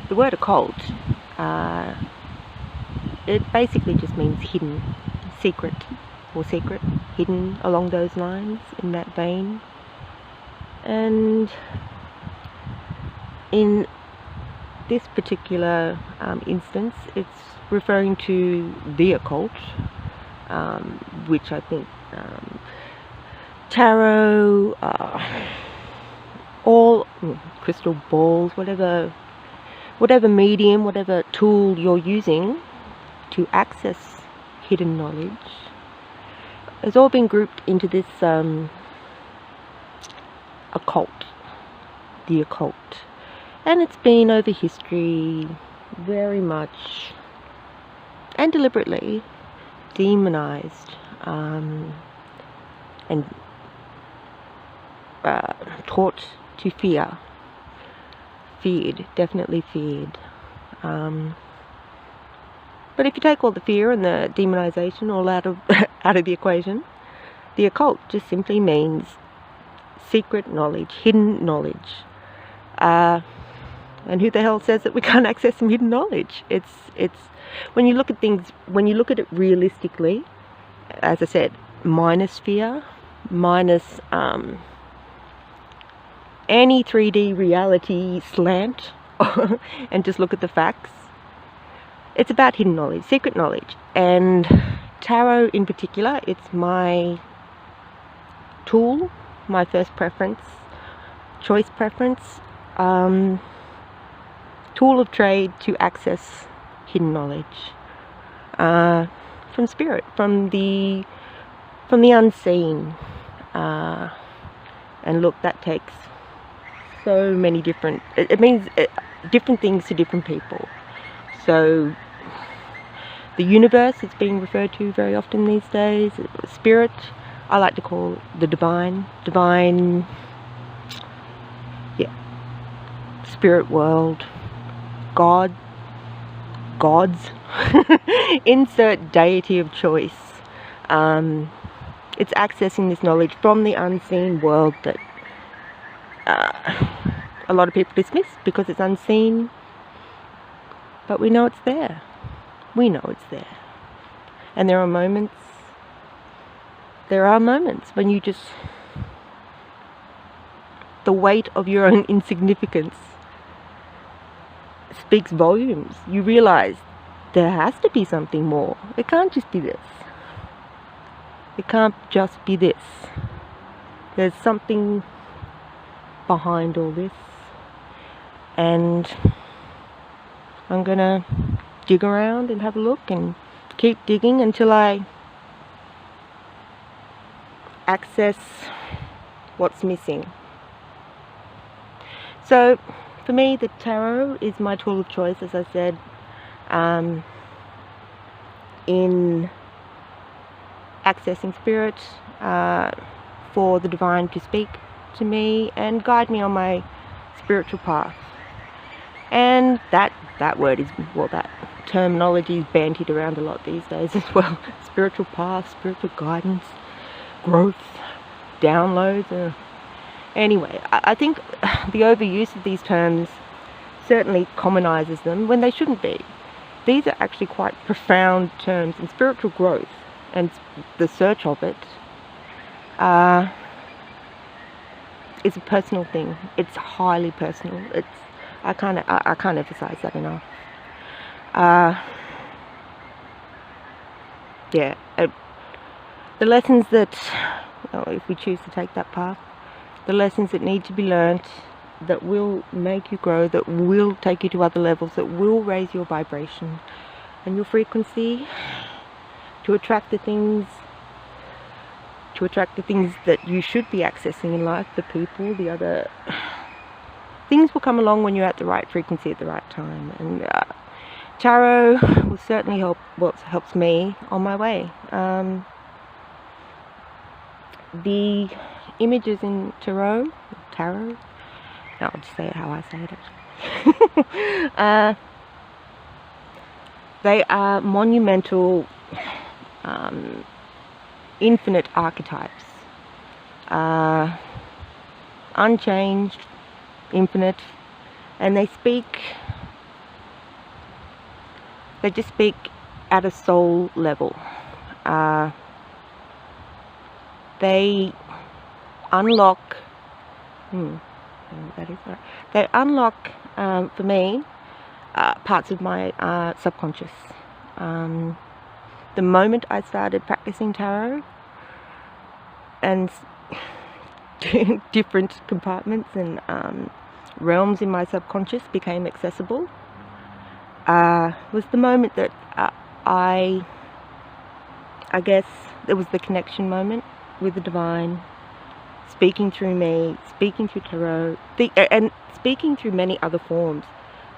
the word occult, it basically just means hidden, secret, or secret, hidden along those lines, in that vein. And in this particular instance, it's referring to the occult, which I think tarot, all crystal balls, whatever medium, whatever tool you're using to access hidden knowledge, has all been grouped into this occult, the occult. And it's been over history very much and deliberately demonized and taught to fear. Feared, definitely feared. But if you take all the fear and the demonization all out of the equation, the occult just simply means secret knowledge, hidden knowledge. And who the hell says that we can't access some hidden knowledge? It's when you look at things, when you look at it realistically, as I said, minus fear, minus any 3D reality slant, and just look at the facts. It's about hidden knowledge, secret knowledge. And tarot in particular, it's my tool, my first preference, choice preference, tool of trade to access hidden knowledge from spirit, from the unseen. And look, that takes so many different, it means different things to different people. So the universe is being referred to very often these days. Spirit, I like to call it the divine, yeah, spirit world, God, gods, insert deity of choice. It's accessing this knowledge from the unseen world that a lot of people dismiss because it's unseen, but we know it's there. We know it's there. And there are moments when you just, the weight of your own insignificance speaks volumes. You realize there has to be something more. It can't just be this. It can't just be this. There's something behind all this. And I'm gonna dig around and have a look and keep digging until I access what's missing. So for me, the tarot is my tool of choice, as I said, in accessing spirit, for the divine to speak to me and guide me on my spiritual path. And that word is, well, that terminology is bandied around a lot these days as well. Spiritual path, spiritual guidance, growth, downloads. Anyway, I think the overuse of these terms certainly commonizes them when they shouldn't be. These are actually quite profound terms, and spiritual growth and the search of it is a personal thing. It's highly personal. I can't emphasize that enough. Yeah, the lessons that, well, if we choose to take that path, the lessons that need to be learnt, that will make you grow, that will take you to other levels, that will raise your vibration and your frequency to attract the things that you should be accessing in life, the people, the other things will come along when you're at the right frequency at the right time. And tarot will certainly helps me on my way. The images in tarot, no, I'll just say it how I say it. They are monumental, infinite archetypes, unchanged, infinite, and they speak They just speak at a soul level. They unlock. That is right. They unlock, for me, parts of my subconscious. The moment I started practicing tarot, and different compartments and realms in my subconscious became accessible, was the moment that I guess there was the connection moment with the divine, speaking through me, speaking through tarot, and speaking through many other forms.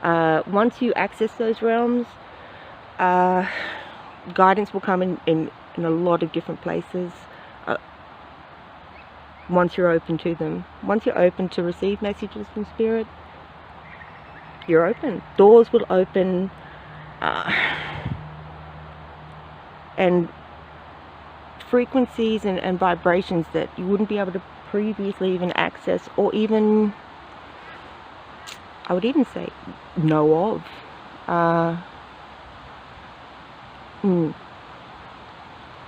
Once you access those realms, guidance will come in a lot of different places. Once you're open to them, once you're open to receive messages from spirit, you're open. Doors will open, and frequencies and vibrations that you wouldn't be able to previously even access, or even, I would even say, know of.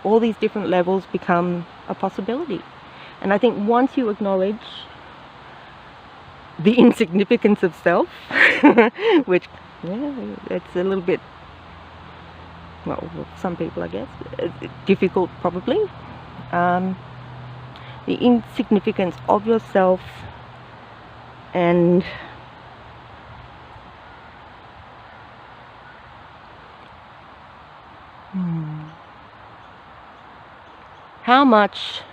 All these different levels become a possibility. And I think once you acknowledge the insignificance of self, which, yeah, it's a little bit, well, some people, I guess, difficult probably. The insignificance of yourself, and how much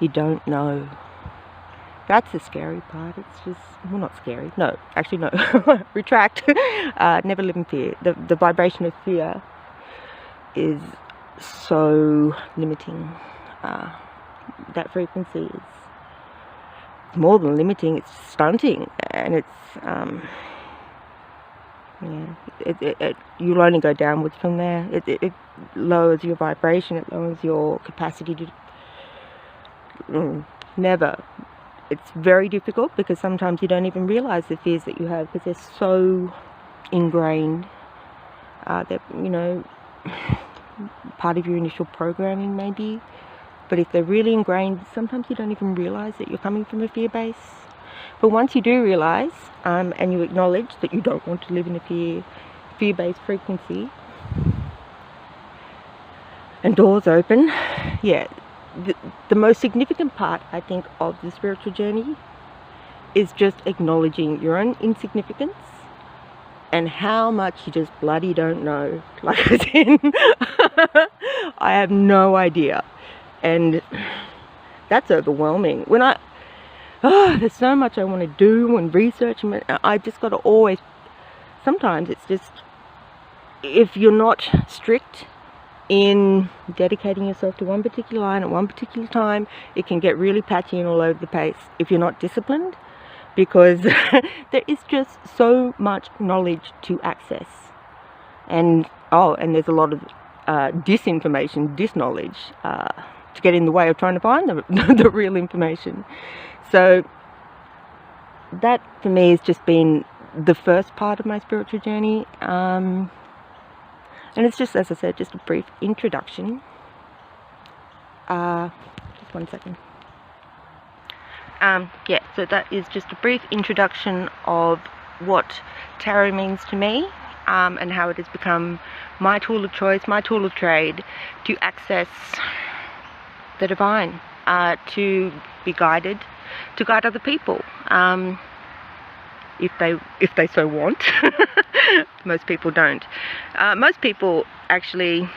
you don't know. That's the scary part. It's just, well, not scary. No, actually no. Retract. Never live in fear. The vibration of fear is so limiting. That frequency is more than limiting. It's stunting, and it's you'll only go downwards from there. It lowers your vibration. It lowers your capacity to never. It's very difficult, because sometimes you don't even realize the fears that you have, because they're so ingrained. That, you know, part of your initial programming maybe. But if they're really ingrained, sometimes you don't even realize that you're coming from a fear base. But once you do realize, and you acknowledge that you don't want to live in a fear-based frequency, and doors open, yeah. The most significant part, I think, of the spiritual journey is just acknowledging your own insignificance and how much you just bloody don't know. Like, as in, I have no idea. And that's overwhelming. When there's so much I want to do and research, and I just got to always, sometimes it's just, if you're not strict in dedicating yourself to one particular line at one particular time, it can get really patchy and all over the place if you're not disciplined, because there is just so much knowledge to access, and there's a lot of disinformation, disknowledge, to get in the way of trying to find the real information. So that for me has just been the first part of my spiritual journey. And it's just, as I said, just a brief introduction. Just one second. Yeah, so that is just a brief introduction of what tarot means to me, and how it has become my tool of choice, my tool of trade, to access the divine, to be guided, to guide other people, if they so want. Most people don't. Most people actually,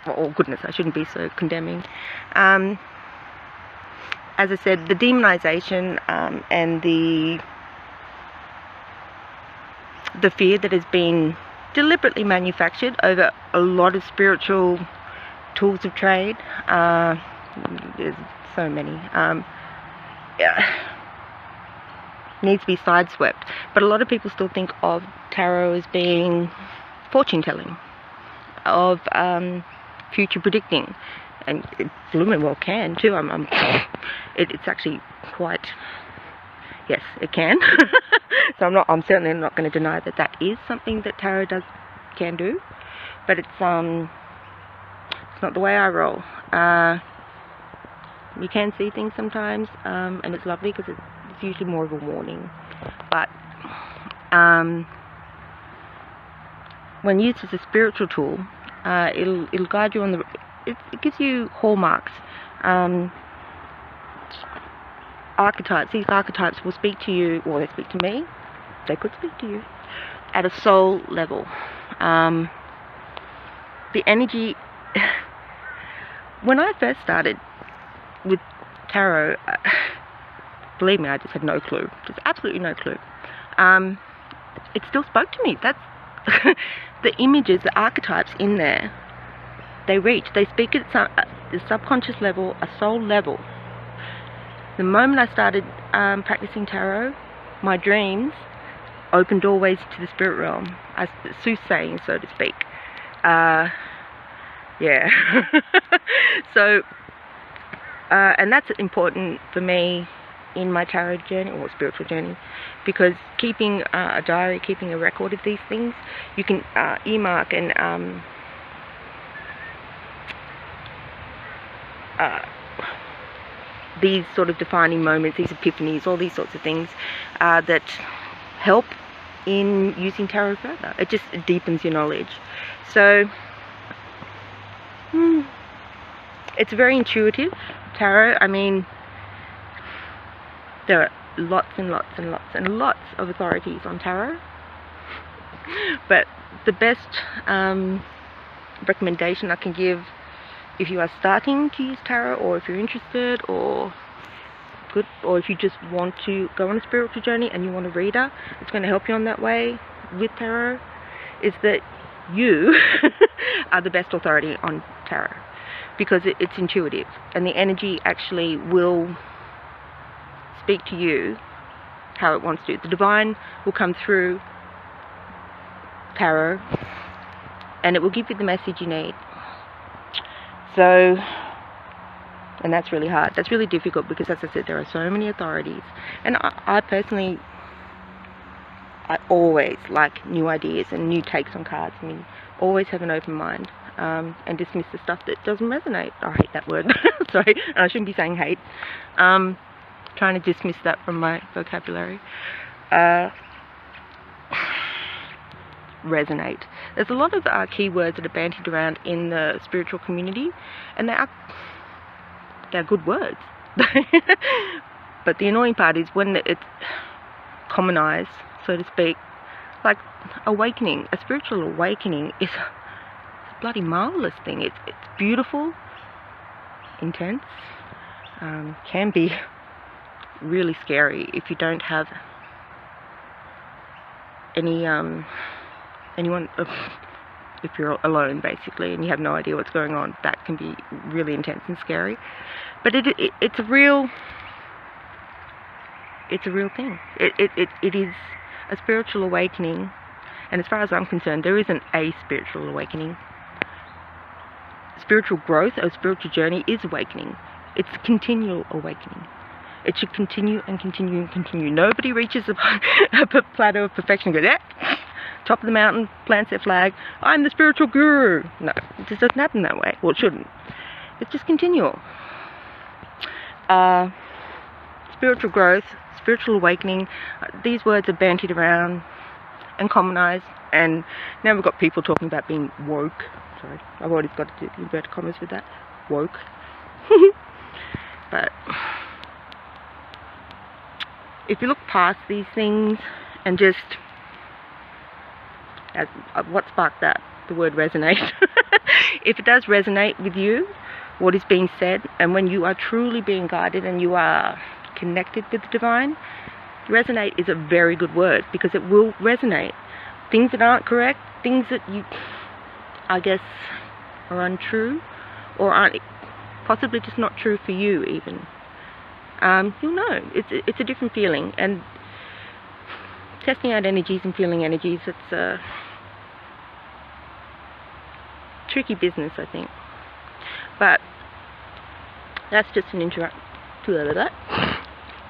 oh goodness, I shouldn't be so condemning. As I said, the demonization, and the fear that has been deliberately manufactured over a lot of spiritual tools of trade. There's so many. Needs to be sideswept. But a lot of people still think of tarot as being fortune telling, of future predicting, and it blooming well can too. It's actually quite, yes, it can. So I'm certainly not going to deny that that is something that tarot can do, but it's not the way I roll. You can see things sometimes, and it's lovely because it's usually more of a warning. But when used as a spiritual tool, it'll guide you on the. It gives you hallmarks, archetypes. These archetypes will speak to you, or they speak to me. They could speak to you at a soul level. The energy. When I first started with tarot, believe me, I just had no clue. Just absolutely no clue. It still spoke to me. That's the images, the archetypes in there. They speak at the subconscious level, a soul level. The moment I started practicing tarot, my dreams opened doorways to the spirit realm, soothsaying, so to speak. Yeah. So, and that's important for me in my tarot journey or spiritual journey, because keeping a diary, keeping a record of these things, you can earmark and these sort of defining moments, these epiphanies, all these sorts of things that help in using tarot further. It just deepens your knowledge. So it's very intuitive, tarot. I mean, there are lots and lots and lots and lots of authorities on tarot, but the best recommendation I can give, if you are starting to use tarot, or if you're interested, or if you just want to go on a spiritual journey and you want a reader, it's going to help you on that way with tarot, is that you are the best authority on tarot, because it's intuitive, and the energy actually will speak to you how it wants to. The divine will come through tarot, and it will give you the message you need. So, and that's really hard. That's really difficult, because, as I said, there are so many authorities, and I personally, I always like new ideas and new takes on cards. I mean, always have an open mind, and dismiss the stuff that doesn't resonate. I hate that word. Sorry, I shouldn't be saying hate. Trying to dismiss that from my vocabulary. Resonate. There's a lot of keywords that are bandied around in the spiritual community, and they're good words. But the annoying part is when it's commonized, so to speak. Like awakening, a spiritual awakening is a bloody marvelous thing. It's beautiful, intense, can be really scary if you don't have anyone, if you're alone basically and you have no idea what's going on. That can be really intense and scary, but it's a real thing. It is a spiritual awakening, and as far as I'm concerned, there isn't a spiritual awakening. Spiritual growth, a spiritual journey is awakening. It's a continual awakening. It should continue and continue and continue. Nobody reaches a plateau of perfection and goes, yeah, top of the mountain, plants their flag, I'm the spiritual guru. No, it just doesn't happen that way. Well, it shouldn't. It's just continual. Spiritual growth, spiritual awakening, these words are bandied around and commonized, and now we've got people talking about being woke. Sorry, I've already got to do inverted commas with that. Woke. But if you look past these things and just, what sparked that? The word resonate. If it does resonate with you, what is being said, and when you are truly being guided and you are connected with the divine, resonate is a very good word, because it will resonate. Things that aren't correct, things that you, I guess, are untrue, or aren't possibly just not true for you even. You'll know. It's a different feeling, and testing out energies and feeling energies, it's a tricky business, I think. But that's just an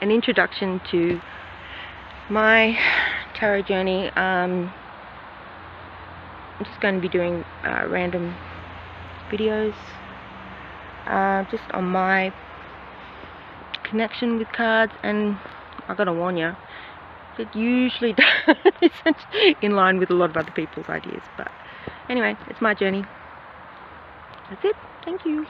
introduction to my tarot journey. I'm just going to be doing random videos just on my connection with cards, and I gotta warn you, it usually isn't in line with a lot of other people's ideas, but anyway, it's my journey. That's it. Thank you.